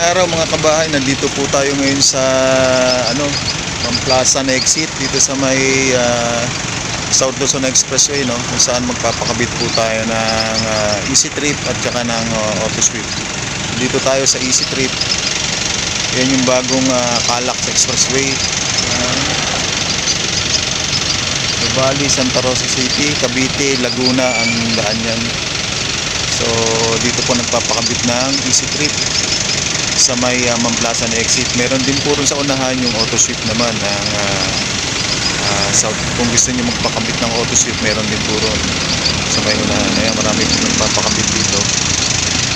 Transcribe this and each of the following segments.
araw mga kabahay, nandito po tayo ngayon sa Plaza na exit dito sa may South Luzon Expressway, no, kung saan magpapakabit po tayo ng Easy Trip at saka ng Auto Sweep. Dito tayo sa Easy Trip. Yan yung bagong Calax Expressway. Bali, Santa Rosa City, Cavite, Laguna ang daan yan. So dito po nagpapakabit ng Easy Trip sa may Plaza na exit. Meron din po rin sa unahan yung Auto Sweep naman ng South. Kung gusto niyo magpakabit ng Auto Sweep, meron din po rin sa may unahan. Ayan, marami po nagpapakabit dito.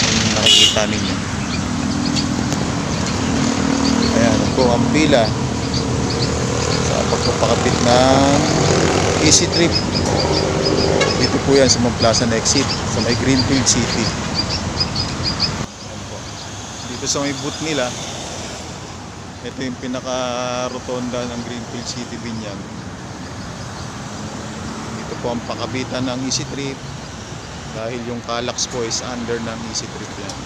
Yung nakikita ninyo. Ayan po ang pila sa pagpapakabit ng Easy Trip. Dito po yan sa Plaza na exit sa may Greenfield City. Dito sa may booth nila, ito yung pinaka-rotonda ng Greenfield City Binyag. Dito po ang pakabitan ng Easy Trip dahil yung Calax po is under ng Easy Trip yan.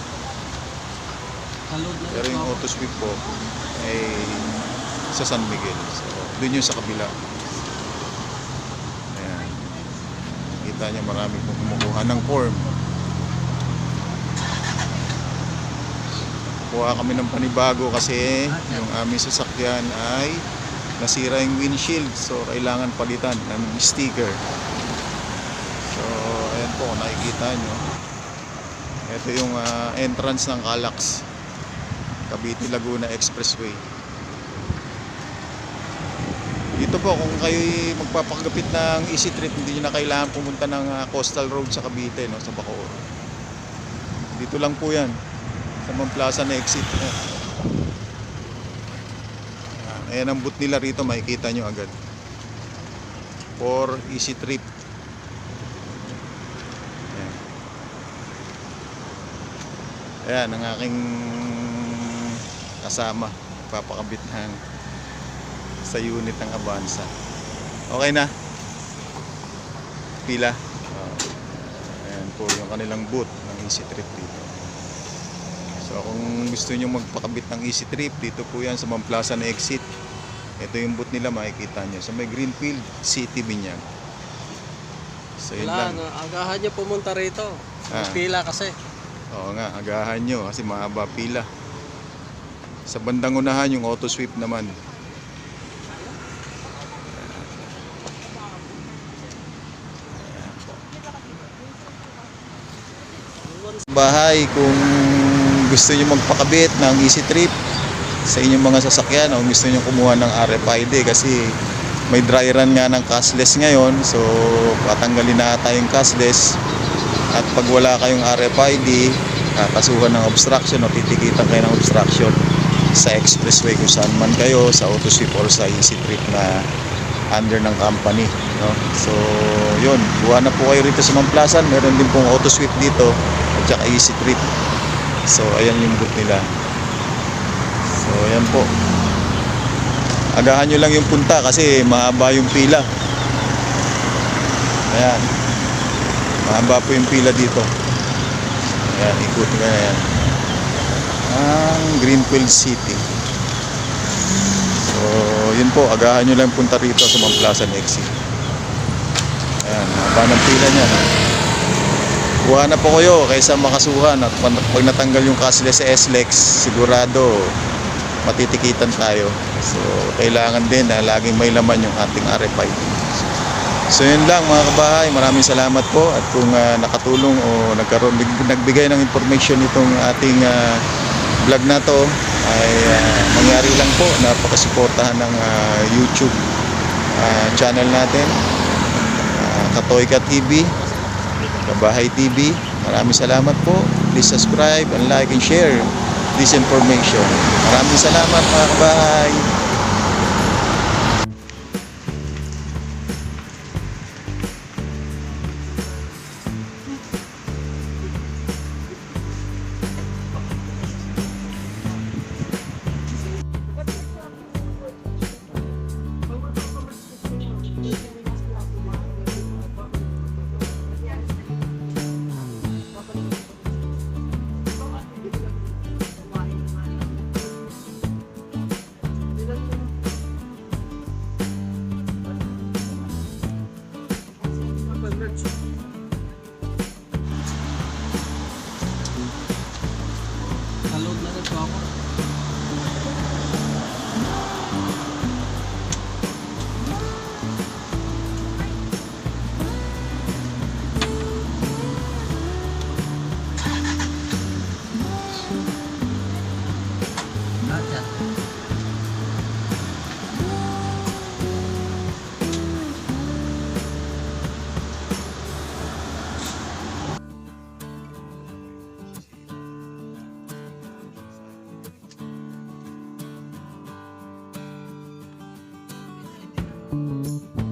Pero yung Auto Sweep po ay sa San Miguel. So, doon yung sa kabila. Ayan. Kita niya marami pong kumukuha ng form. Kuha kami ng panibago kasi yung aming sasakyan ay nasira yung windshield. So, kailangan palitan ng sticker. So, ayan po, nakikita nyo. Ito yung entrance ng Calax Cavite Laguna Expressway. Dito po, kung kayo magpapakagapit ng Easy Trip, hindi nyo na kailangan pumunta ng Coastal Road sa Cavite, no, sa Bacoor. Dito lang po yan sa Plaza na exit. Ayan ang booth nila rito, makikita nyo agad for Easy Trip. Ayan ang aking kasama, papakabit ng sa unit ng Avanza. Okay na? Pila. Ayan po yung kanilang booth ng Easy Trip dito. So kung gusto nyo magpakabit ng Easy Trip, dito po yan sa Plaza na exit. Ito yung booth nila, makikita nyo sa may Greenfield City Binyag. So yun lang. Agahan nyo pumunta rito. Pila kasi. Oo nga, agahan nyo kasi mahaba pila. Sa bandang unahan yung Auto Sweep naman. Bahay, kung gusto niyo magpakabit ng Easy Trip sa inyong mga sasakyan o gusto niyo kumuha ng RFID kasi may dry run nga ng cashless ngayon, so patanggalin na tayong cashless at pag wala kayong RFID, kasuhan ng obstruction o titikitan kayo ng obstruction sa expressway kung saan man kayo, sa Auto Sweep or sa Easy Trip na under ng company, no? So yun, buwan na po kayo rito sa Plaza. Meron din pong Auto Sweep dito at saka Easy Trip. So ayan yung booth nila. So ayan po, agahan nyo lang yung punta kasi mahaba yung pila. Ayan, mahaba po yung pila dito. Ayan, ikutin ka na yan ang Greenfield City. So yun po, agahan nyo lang punta rito sa Plaza na exit. Ayan, mahaba ng pila niya. Kuha na po kayo kaysa makasuhan at pag natanggal yung cashless sa SLEX, sigurado matitikitan tayo. So kailangan din na laging may laman yung ating RFID. So yun lang mga kabahay, maraming salamat po at kung nakatulong o nagbigay ng information itong ating vlog na to ay mangyari lang po na pakasuportahan ng YouTube channel natin, Katoyka TV, Kabahay TV. Maraming salamat po. Please subscribe and like and share this information. Maraming salamat mga kabahay. Thank